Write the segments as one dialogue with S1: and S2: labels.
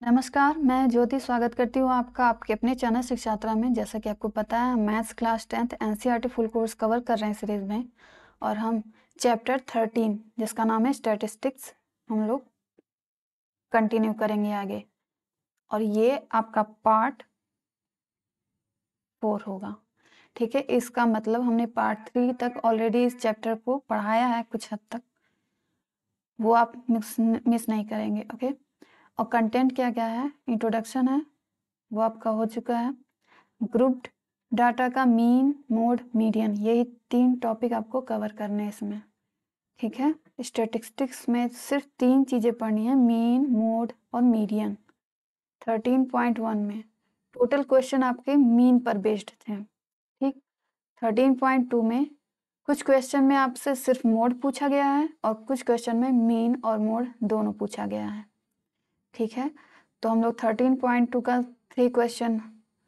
S1: नमस्कार, मैं ज्योति स्वागत करती हूँ आपका आपके अपने चैनल शिक्षात्रा में। जैसा कि आपको पता है, maths class 10th NCERT full course cover कर रहे हैं सीरीज में, और हम चैप्टर 13 जिसका नाम है स्टैटिस्टिक्स हम लोग कंटिन्यू करेंगे आगे, और ये आपका पार्ट 4 होगा। ठीक है, इसका मतलब हमने पार्ट 3 तक ऑलरेडी इस चैप्टर को पढ़ाया है कुछ हद तक, वो आप मिस नहीं करेंगे। ओके, और कंटेंट क्या क्या है, इंट्रोडक्शन है वो आपका हो चुका है, ग्रुप्ड डाटा का मीन, मोड, मीडियन, यही 3 टॉपिक आपको कवर करने हैं इसमें। ठीक है, स्टैटिस्टिक्स में सिर्फ 3 चीज़ें पढ़नी है, मीन, मोड और मीडियन। 13.1 में टोटल क्वेश्चन आपके मीन पर बेस्ड थे। ठीक, 13.2 में कुछ क्वेश्चन में आपसे सिर्फ मोड पूछा गया है और कुछ क्वेश्चन में मीन और मोड दोनों पूछा गया है। ठीक है, तो हम लोग 13.2 का 3 question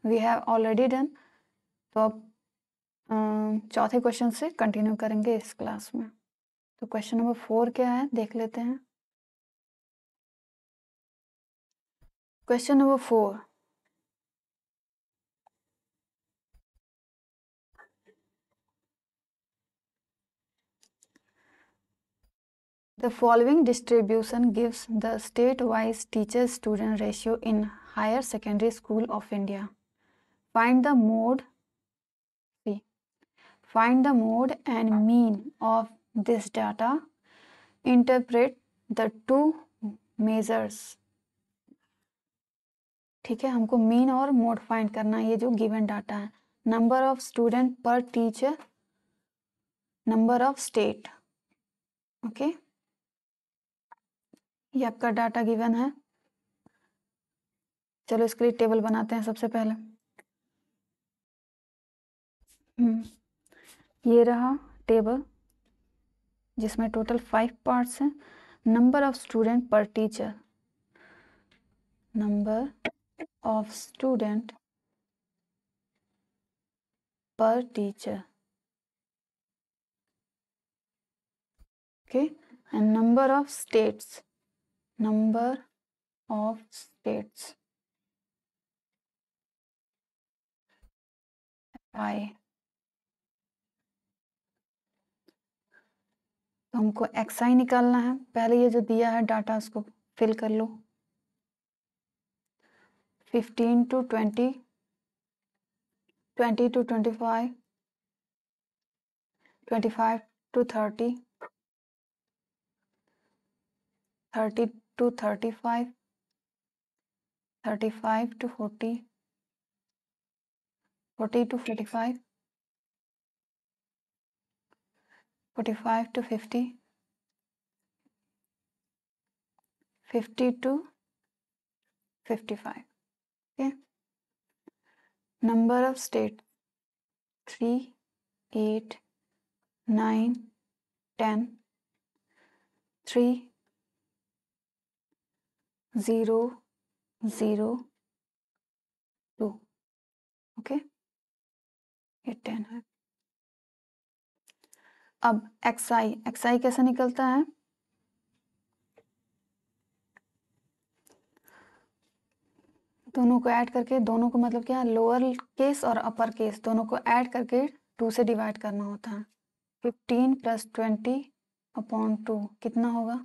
S1: we have already done. तो अब चौथे क्वेश्चन से कंटिन्यू करेंगे इस क्लास में। तो क्वेश्चन नंबर 4 क्या है देख लेते हैं। Question number 4, the following distribution gives the state-wise teacher-student ratio in higher secondary school of India. Find the mode, see, find the mode and mean of this data. Interpret the two measures. ठीक है, हमको mean और mode find करना है, ये जो given data है। Number of student per teacher, number of state. Okay, ये आपका डाटा गिवन है। चलो इसके लिए टेबल बनाते हैं सबसे पहले। ये रहा टेबल जिसमें टोटल 5 पार्ट्स हैं। Number of student per teacher, number of student per teacher, okay, and number of states, number of states आई। तो हमको xi निकालना है। पहले ये जो दिया है डाटा उसको फिल कर लो। 15 to 20, 20 to 25, 25 to 30, 30 to 35, 35 to 40, 40 to 45, 45 to 50, 50 to 55. Okay. Number of states 3, 8, 9, 10, 3, 0, 0, 2. Okay, ये 10 है। अब xi कैसे निकलता है? दोनों को ऐड करके, दोनों को मतलब क्या, लोअर केस और अपर केस दोनों को ऐड करके 2 से डिवाइड करना होता है। 15 + 20/2 कितना होगा?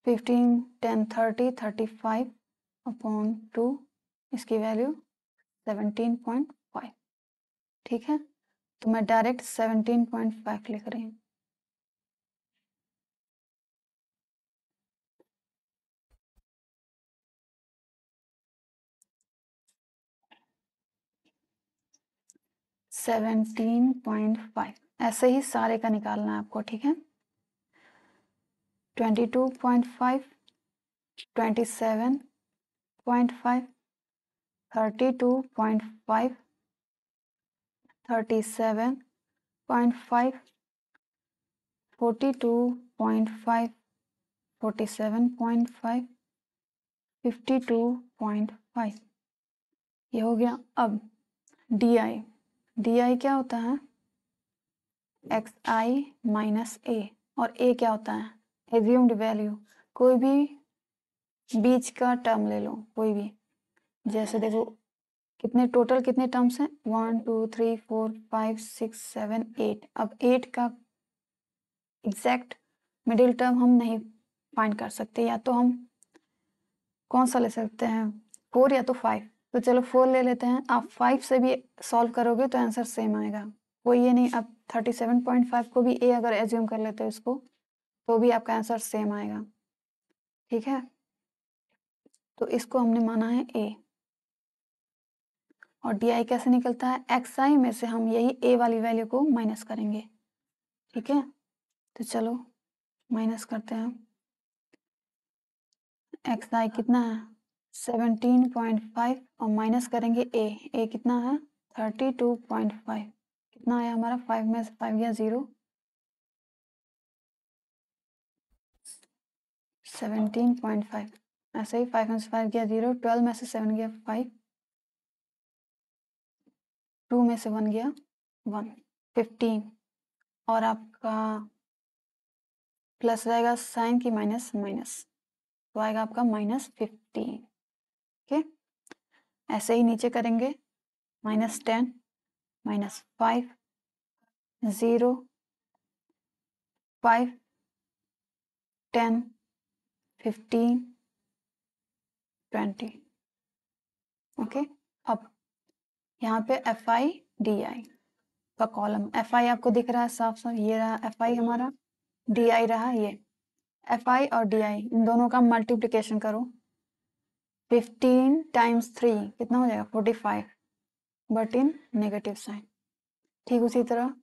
S1: 15, 10, 30, 35/2, इसकी वैल्यू 17.5। ठीक है, तो मैं डायरेक्ट 17.5 लिख रही हूँ। ऐसे ही सारे का निकालना है आपको। ठीक है, 22.5, 27.5, 32.5, 37.5, 42.5, 47.5, 52.5, ये हो गया। अब डी आई क्या होता है? xi - a, और a क्या होता है? Assumed value. कोई भी बीच का टर्म ले लो कोई भी, जैसे देखो कितने टोटल कितने टर्म्स हैं, 1 2 3 4 5 6 7 8। अब 8 का एग्जैक्ट मिडिल टर्म हम नहीं फाइंड कर सकते, या तो हम कौन सा ले सकते हैं, 4 या तो 5। तो चलो 4 ले लेते हैं। आप 5 से भी सॉल्व करोगे तो आंसर सेम आएगा, कोई ये नहीं। अब 37.5 को भी ए अगर एज्यूम कर लेते हो इसको, तो भी आपका आंसर सेम आएगा, ठीक है। तो इसको हमने माना है ए। और डी आई कैसे निकलता है, एक्स आई में से हम यही ए वाली वैल्यू को माइनस करेंगे, ठीक है। तो चलो माइनस करते हैं। एक्स आई कितना है 17.5 और माइनस करेंगे ए कितना है 32.5। कितना आया हमारा, 5 में से 5 गया 0, 17.5। ऐसे ही 5 में से 5 गया 0, 12 में से 7 गया 5, 2 में से 1 गया 1, 15। और आपका प्लस रहेगा साइन की माइनस माइनस, तो आएगा आपका -15, ओके। ऐसे ही नीचे करेंगे, -10, -5, 0, 5, 10, 15, 20, ओके। अब यहाँ पे एफ आई डी आई का कॉलम, एफ आई आपको दिख रहा है साफ साफ, ये रहा एफ आई हमारा, डी आई रहा ये। एफ आई और डी आई इन दोनों का मल्टीप्लिकेशन करो, 15 टाइम्स 3 कितना हो जाएगा 45, बट इन नेगेटिव साइन। ठीक उसी तरह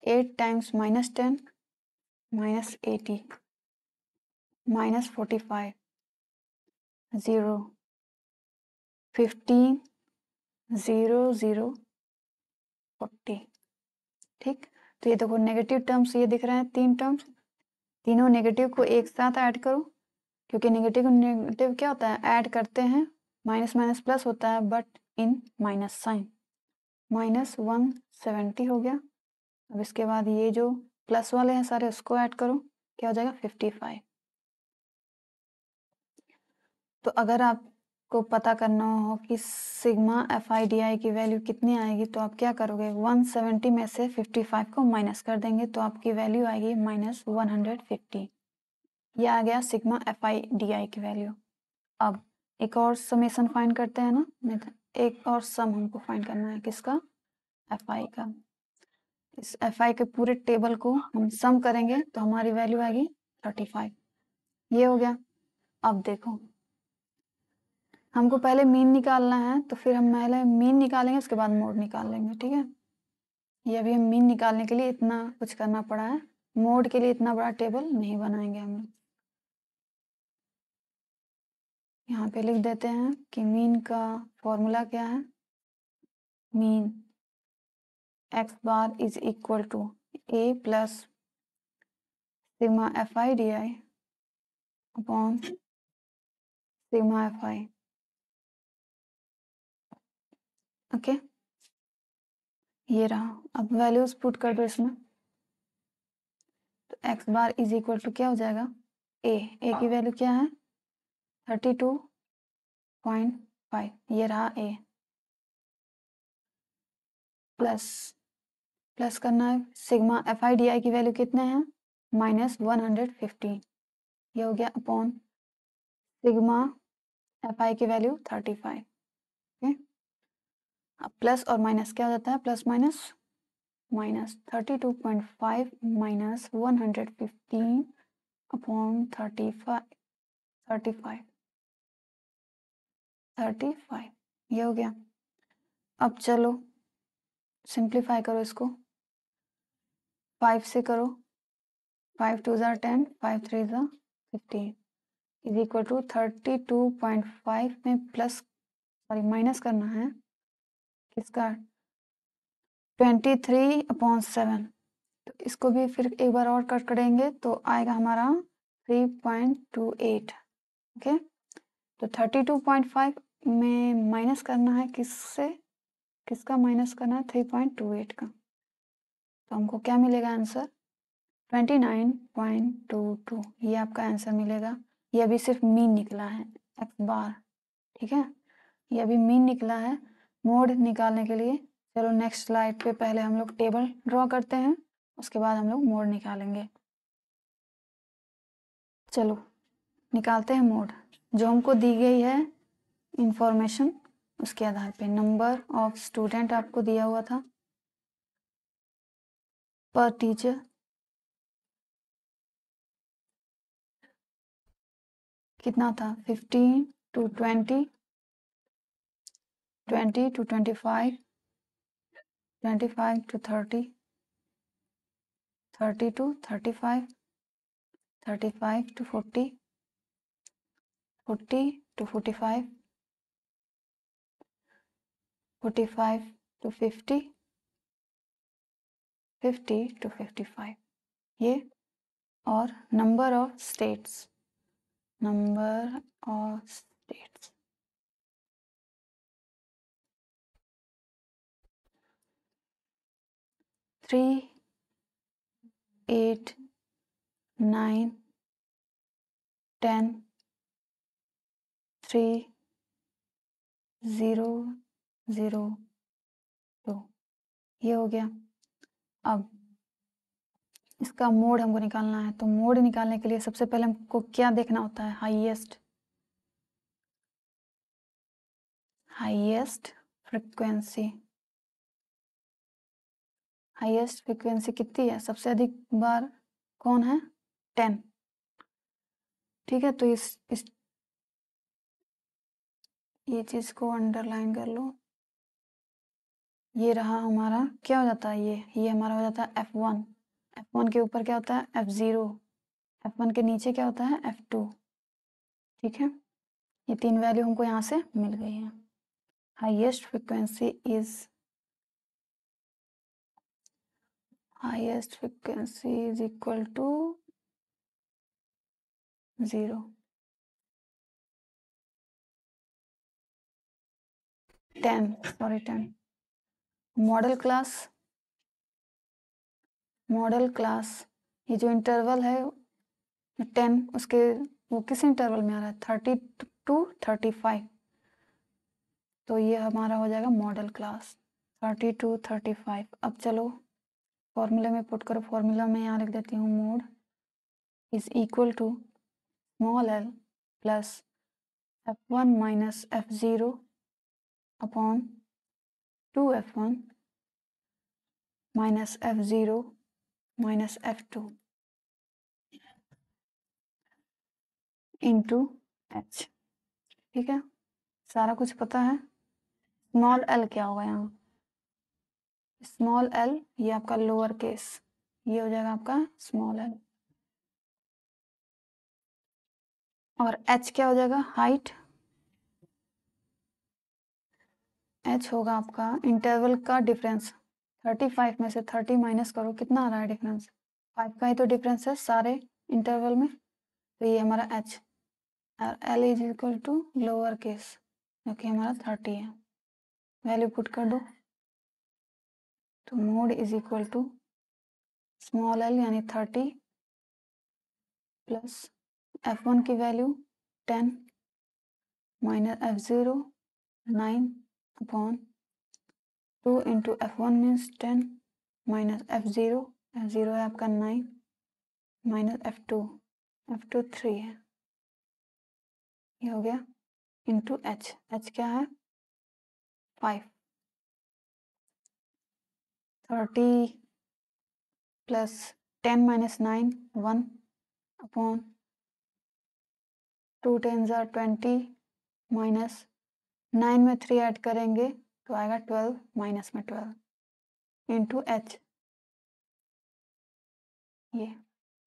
S1: 8 टाइम्स -10 -80 -45 0 15 0 0 40, ठीक। तो ये देखो नेगेटिव टर्म्स ये दिख रहे हैं, 3 टर्म्स, तीनों नेगेटिव को एक साथ ऐड करो, क्योंकि नेगेटिव नेगेटिव क्या होता है, ऐड करते हैं, माइनस माइनस प्लस होता है, बट इन माइनस साइन। -170 हो गया। अब इसके बाद ये जो प्लस वाले हैं सारे उसको ऐड करो, क्या हो जाएगा 55। तो अगर आपको पता करना हो कि सिग्मा एफ आई डी आई की वैल्यू कितनी आएगी, तो आप क्या करोगे, 170 में से 55 को माइनस कर देंगे, तो आपकी वैल्यू आएगी -150। ये आ गया सिग्मा एफ आई डी आई की वैल्यू। अब एक और समेशन फाइंड करते हैं ना, एक और सम हमको फाइंड करना है, किसका, एफ आई का। इस एफ आई के पूरे टेबल को हम सम करेंगे तो हमारी वैल्यू आएगी 35। ये हो गया। अब देखो हमको पहले मीन निकालना है, तो फिर हम पहले मीन निकालेंगे, उसके बाद मोड निकाल लेंगे, ठीक है। ये अभी हम मीन निकालने के लिए इतना कुछ करना पड़ा है, मोड के लिए इतना बड़ा टेबल नहीं बनाएंगे हम लोग। यहाँ पे लिख देते हैं कि मीन का फॉर्मूला क्या है, mean x bar is equal to A plus sigma F I D I upon sigma F I, okay. ये रहा, अब वैल्यूज पुट कर दो इसमें, तो x bar is equal to क्या हो जाएगा, ए की वैल्यू क्या है 32.5, ये रहा ए, प्लस प्लस करना है सिग्मा एफ आई डी आई की वैल्यू कितने हैं -150, ये हो गया अपॉन सिग्मा एफ आई की वैल्यू 35, ओके। अब प्लस और माइनस क्या हो जाता है, plus minus minus 32.5 minus 115 upon 35 ये हो गया। अब चलो सिंप्लीफाई करो इसको, 5 से करो, 5 2 ज़ा 10, 5 3 ज़ा 15 इज इक्वल टू 32.5 में प्लस सॉरी माइनस करना है किसका 23/7। तो इसको भी फिर एक बार और कट करेंगे तो आएगा हमारा 3.28, ओके। तो 32.5 में माइनस करना है किससे, किसका माइनस करना है 3.28 का, तो हमको क्या मिलेगा आंसर 29.22, ये आपका आंसर मिलेगा। ये अभी सिर्फ मीन निकला है, एक्स बार, ठीक है। ये अभी मीन निकला है। मोड निकालने के लिए चलो नेक्स्ट स्लाइड पे पहले हम लोग टेबल ड्रॉ करते हैं, उसके बाद हम लोग मोड निकालेंगे। चलो निकालते हैं मोड। जो हमको दी गई है इंफॉर्मेशन, उसके आधार पे नंबर ऑफ स्टूडेंट आपको दिया हुआ था पर टीचर, कितना था 15 to 20, 20 to 25, 25 to 30, 30 to 35, 35 to 40, 40 to 45, 45 to 50, 50 to 55, ये। और number of states, number of states 3, 8, 9, 10, 3, 0, 0, 2, ये हो गया। अब इसका मोड हमको निकालना है, तो मोड निकालने के लिए सबसे पहले हमको क्या देखना होता है, highest, highest frequency. Highest frequency कितनी है, सबसे अधिक बार कौन है, 10, ठीक है। तो इस ये चीज को अंडरलाइन कर लो। ये रहा हमारा, क्या हो जाता है, ये हमारा हो जाता है F1। F1 के ऊपर क्या होता है, F0। F1 के नीचे क्या होता है, F2, ठीक है। ये तीन वैल्यू हमको यहाँ से मिल गई है। Highest frequency is, highest frequency is equal to 0, 10, sorry 10। Modal class, modal class, ये जो इंटरवल है 10, उसके वो किस इंटरवल में आ रहा है, 30 to 35, तो ये हमारा हो जाएगा मॉडल क्लास 30 to 35। अब चलो फॉर्मूले में पुट करो, फॉर्मूला में यहाँ लिख देती हूँ, mode is equal to small l plus f1 minus f0 upon 2f1 minus f0 minus f2 into h, ठीक है। सारा कुछ पता है। स्मॉल l क्या होगा यहाँ, स्मॉल l ये आपका लोअर केस, ये हो जाएगा आपका स्मॉल l। और h क्या हो जाएगा, हाइट। h होगा आपका इंटरवल का डिफरेंस, 35 में से 30 माइनस करो, कितना आ रहा है डिफरेंस, 5 का ही तो डिफरेंस है सारे इंटरवल में, तो ये हमारा h। और l is equal to lower case जो कि हमारा 30 है, वैल्यू पुट कर दो। तो mode is equal to small l यानी 30 प्लस f1 की value 10 minus f0 9 upon 2 into f1 means 10 minus f0, f0 है आपका 9 माइनस f2, f2 3 है, ये हो गया इंटू h, h क्या है 5, 30 plus 10 minus 9 1 upon 2 10 jar 20 minus 9 में 3 ऐड करेंगे तो आएगा 12 माइनस में 12 इंटू h, ये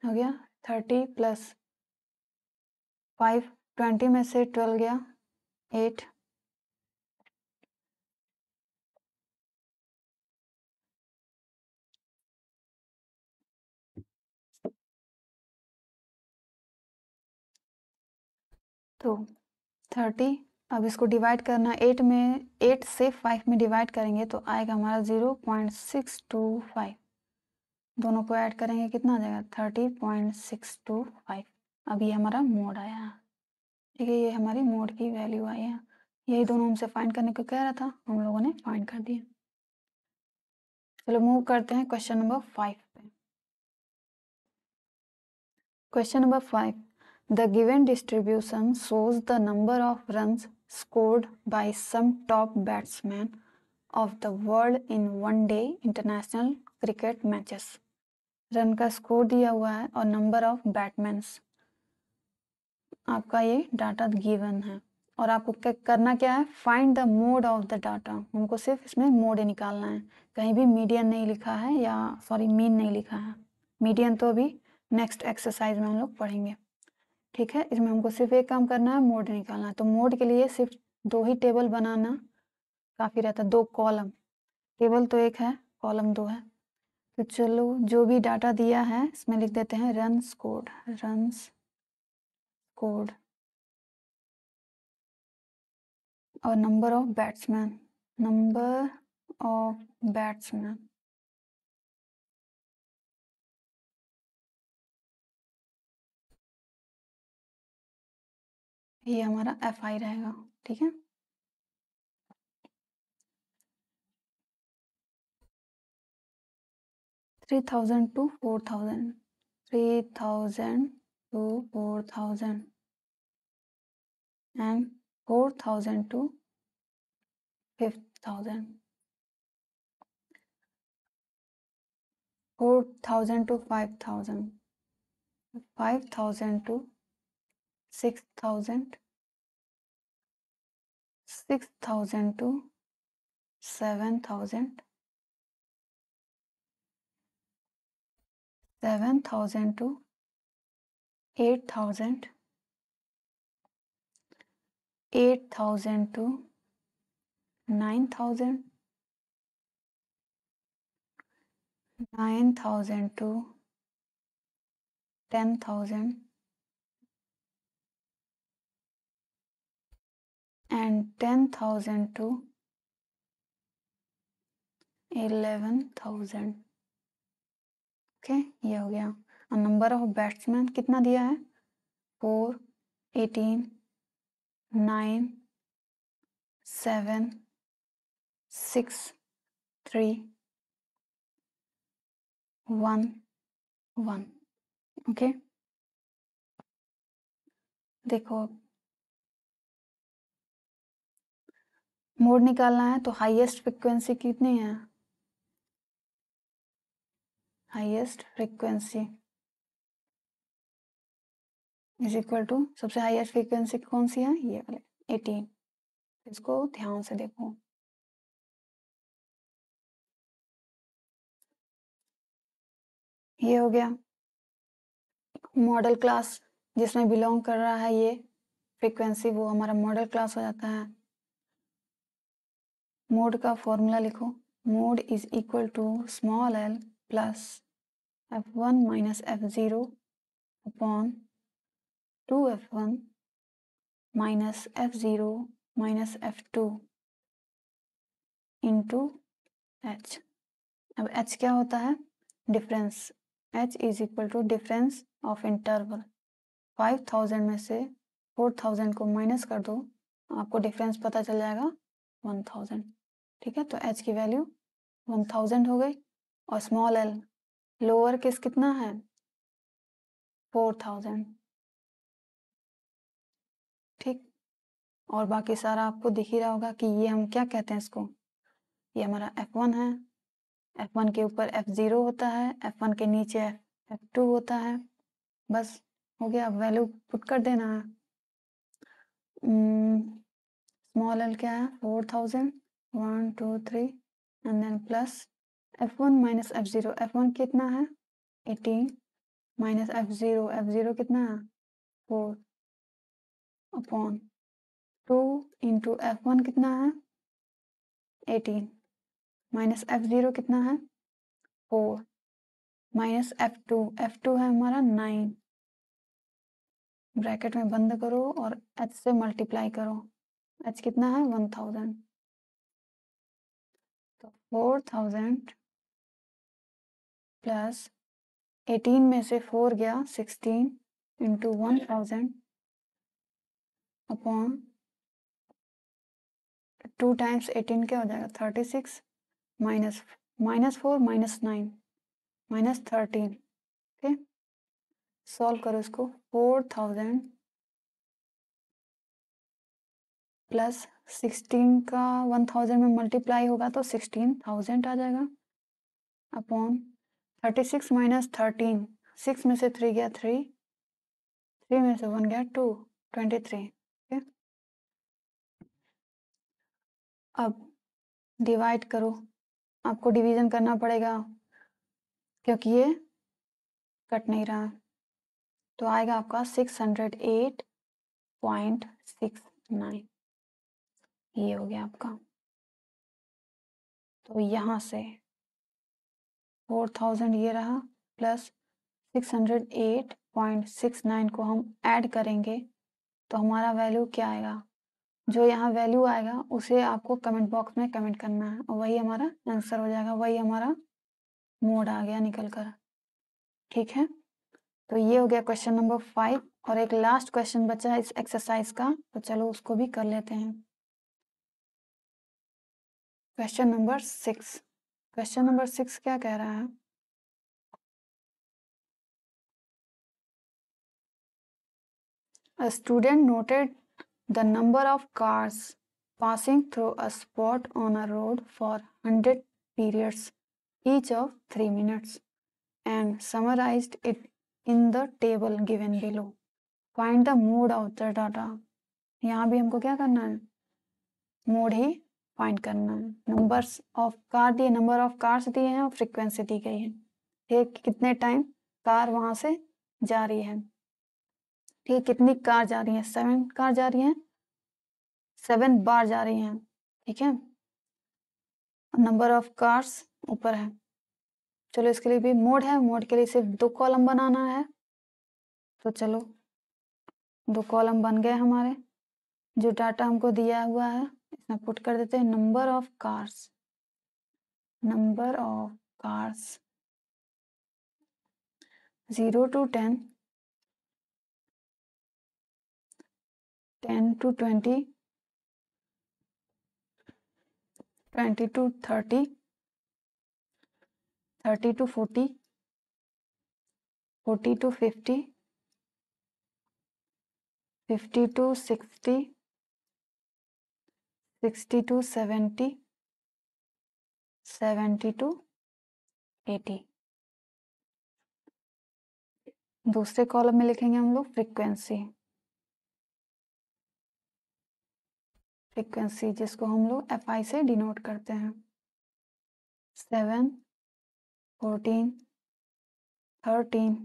S1: हो गया 30 प्लस 5, 20 में से 12 गया 8, तो 30, अब इसको डिवाइड करना 8 में, 8 से 5 में डिवाइड करेंगे तो आएगा हमारा 0.625, दोनों को ऐड करेंगे कितना आ जाएगा 30.625। अब ये हमारा मोड आया। ठीक है, ये हमारी मोड की वैल्यू आई है। यही दोनों हमसे फाइंड करने को कह रहा था, हम लोगों ने फाइंड कर दिया। चलो मूव करते हैं क्वेश्चन नंबर 5 पे। Question number 5, the given distribution shows the number of runs scored by some top batsmen of the world in one-day international cricket matches। Run का स्कोर दिया हुआ है और नंबर ऑफ बैटमैन्स, आपका ये डाटा गिवन है और आपको करना क्या है, find the mode of the data. हमको सिर्फ इसमें मोड ही निकालना है, कहीं भी मीडियन नहीं लिखा है या सॉरी मीन नहीं लिखा है। मीडियन तो अभी नेक्स्ट एक्सरसाइज में हम लोग पढ़ेंगे। ठीक है, इसमें हमको सिर्फ एक काम करना है, मोड निकालना है। तो मोड के लिए सिर्फ 2 ही टेबल बनाना काफ़ी रहता है, 2 कॉलम। टेबल तो एक है, कॉलम 2 है। तो चलो जो भी डाटा दिया है इसमें लिख देते हैं रन स्कोर्ड, रन्स स्कोर्ड और number of batsman, number of batsman. ये हमारा FI रहेगा। ठीक है, $3000 to $4000, 3000 to 4000 and 4000 to 5000, 4000 to 5000, 5000 to 6000, 6000 to 7000, 7000 to 8000, 8000 to 9000, 9000 to 10,000 and 10,000 to 11,000। Okay, ये हो गया। और नंबर ऑफ बैट्समैन कितना दिया है, 4, 18, 9, 7, 6, 3, 1, 1। ओके, देखो मोड निकालना है तो हाईएस्ट फ्रिक्वेंसी कितनी है, highest frequency is equal to, सबसे हाईएस्ट फ्रिक्वेंसी कौन सी है, ये वाले 18। इसको ध्यान से देखो, ये हो गया मॉडल क्लास जिसमें बिलोंग कर रहा है ये फ्रीक्वेंसी, वो हमारा मॉडल क्लास हो जाता है। मोड का फॉर्मूला लिखो, mode is equal to small l plus f1 minus f0 upon 2f1 minus f0 minus f2 into h। अब h क्या होता है, difference. h is equal to difference of interval. 5000 में से 4000 को माइनस कर दो, आपको डिफरेंस पता चल जाएगा 1000। ठीक है, तो h की वैल्यू 1000 हो गई और स्मॉल l लोअर केस कितना है, 4000। ठीक, और बाकी सारा आपको दिख ही रहा होगा कि ये हम क्या कहते हैं इसको, ये हमारा f1 है, f1 के ऊपर f0 होता है, f1 के नीचे f2 होता है। बस हो गया, वैल्यू पुट कर देना है। स्मॉल l क्या है, 4000, 1 2 3 and then plus f1 minus f0, f1 कितना है 18 माइनस f0, f0 कितना है 4 अपॉन 2 इंटू f1 कितना है 18 माइनस f0 कितना है 4 माइनस f2, f2 है हमारा 9, ब्रैकेट में बंद करो और h से मल्टीप्लाई करो, h कितना है 1000। तो 4000 प्लस 18 में से 4 गया 16 इंटू 1000 अपॉन 2 टाइम्स 18 क्या हो जाएगा 36 माइनस -4 -9 -13। ओके, सॉल्व करो इसको। 4000 प्लस 16 का 1000 में मल्टीप्लाई होगा तो 16000 आ जाएगा अपॉन 36 माइनस 13, 6 में से 3 गया 3, 3 में से 1 गया 2, 23। ओके, अब डिवाइड करो, आपको डिवीजन करना पड़ेगा क्योंकि ये कट नहीं रहा। तो आएगा आपका 608.69, ये हो गया आपका। तो यहाँ से 4000 ये रहा प्लस 608.69 को हम ऐड करेंगे तो हमारा वैल्यू क्या आएगा, जो यहाँ वैल्यू आएगा उसे आपको कमेंट बॉक्स में कमेंट करना है और वही हमारा आंसर हो जाएगा, वही हमारा मोड आ गया निकल कर। ठीक है, तो ये हो गया क्वेश्चन नंबर 5 और एक लास्ट क्वेश्चन बचा है इस एक्सरसाइज का, तो चलो उसको भी कर लेते हैं। क्वेश्चन नंबर 6, क्वेश्चन नंबर 6 क्या कह रहा है, a student noted the number of cars passing through a spot on a road for 100 periods each of 3 minutes and summarized it in the table given below. Find the mode of the data. यहाँ भी हमको क्या करना है, mode ही find करना है। Numbers of car दिए, number of cars दिए हैं और फ्रीक्वेंसी दी गई है। ठीक, कितने टाइम कार वहां से जा रही है। ठीक, कितनी कार जा रही है, 7 कार जा रही हैं, 7 बार जा रही हैं। ठीक है, नंबर ऑफ कार्स ऊपर है। चलो इसके लिए भी मोड है, मोड के लिए सिर्फ 2 कॉलम बनाना है। तो चलो 2 कॉलम बन गए हमारे। जो डाटा हमको दिया हुआ है इसमें पुट कर देते हैं number of cars, number of cars 0 to 10, 10 to 20, 20 to 30, 30 to 40, 40 to 50, 50 to 60, 60 to 70, 70 to 80। दूसरे कॉलम में लिखेंगे हम लोग फ्रीक्वेंसी, फ्रीक्वेंसी जिसको हम लोग FI से डिनोट करते हैं। 7, 14, 13,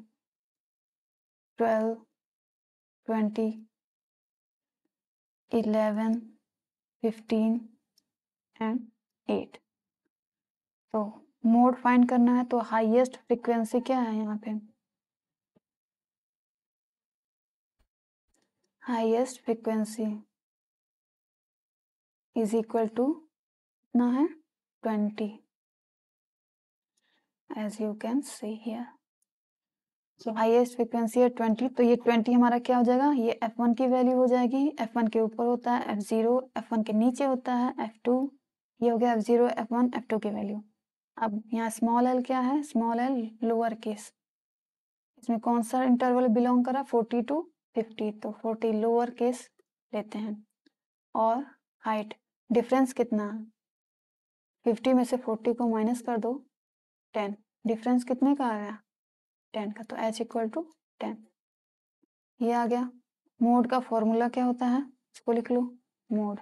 S1: 12, 20, 11, 15 एंड 8। तो मोड फाइंड करना है तो हाईएस्ट फ्रीक्वेंसी क्या है यहाँ पे, highest frequency is equal to कितना है 20, as you can see here. So highest frequency है 20, तो ये 20 हमारा क्या हो जाएगा, ये F1 की वैल्यू हो जाएगी। F1 के ऊपर होता है F0, F1 के नीचे होता है F2, ये हो गया F0, F1, F2 की वैल्यू। अब यहाँ स्मॉल l क्या है, स्मॉल l लोअर केस, इसमें कौन सा इंटरवल बिलोंग कर रहा है 40 to 50, तो 40 लोअर केस लेते हैं। और हाइट डिफरेंस कितना है, 50 में से 40 को माइनस कर दो 10, डिफरेंस कितने का आ गया 10 का, तो h इक्वल टू 10। ये आ गया। मोड का फॉर्मूला क्या होता है, इसको लिख लो, mode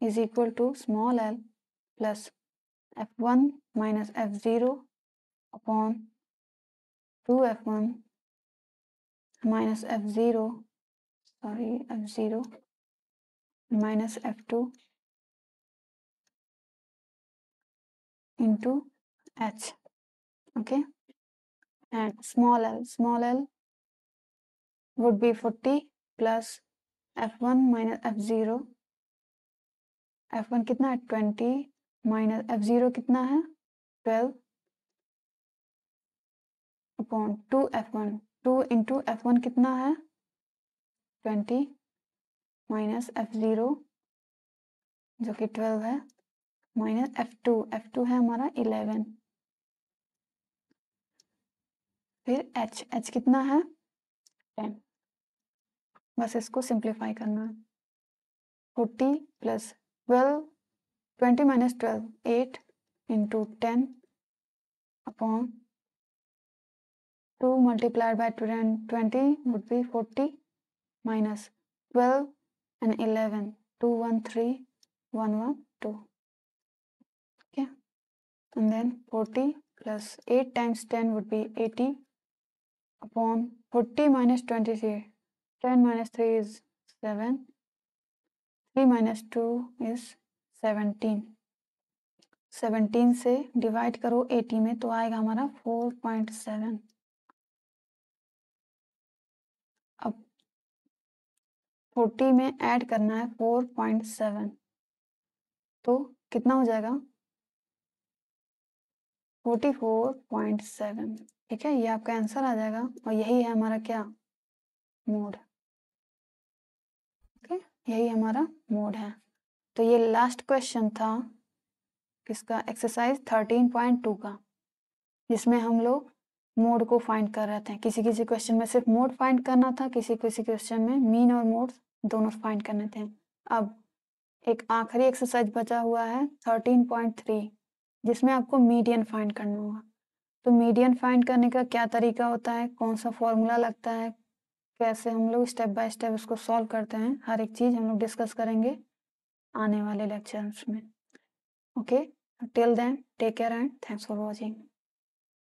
S1: is equal to small l plus F1 minus F0 upon 2F1 minus F0, sorry F0 minus F2 into h, okay, and small l would be 40 plus F1 minus F0, F1 कितना है 20 minus F0 कितना है 12 upon 2F1, 2 into F1 कितना है 20 minus F0 जो कि 12 है, minus F2 है हमारा 11, फिर H कितना है 10। बस इसको सिंप्लीफाई करना है। 40 plus 12, 20 minus 12 8 into 10 upon 2 multiplied by 20 would be 40 minus 12 and 11, 213 112. Okay, and then 40 plus 8 times 10 would be 80 upon 40 minus 23. 10 minus 3 is 7. 3 minus 2 is 17. 17 से डिवाइड करो 80 में तो आएगा हमारा 4.7। अब 40 में ऐड करना है 4.7 तो कितना हो जाएगा 44.7। ठीक है, ये आपका आंसर आ जाएगा और यही है हमारा क्या मोड। ओके, यही हमारा मोड है। तो ये लास्ट क्वेश्चन था किसका, एक्सरसाइज 13.2 का, जिसमें हम लोग मोड को फाइंड कर रहे थे। किसी किसी क्वेश्चन में सिर्फ मोड फाइंड करना था, किसी किसी क्वेश्चन में मीन और मोड दोनों फाइंड करने थे। अब एक आखिरी एक्सरसाइज बचा हुआ है 13.3, जिसमें आपको मीडियन फाइंड करना होगा। तो मीडियन फाइंड करने का क्या तरीका होता है, कौन सा फॉर्मूला लगता है, कैसे हम लोग स्टेप बाय स्टेप उसको सॉल्व करते हैं, हर एक चीज़ हम लोग डिस्कस करेंगे आने वाले लेक्चर्स में। Okay, till then take care and thanks for watching.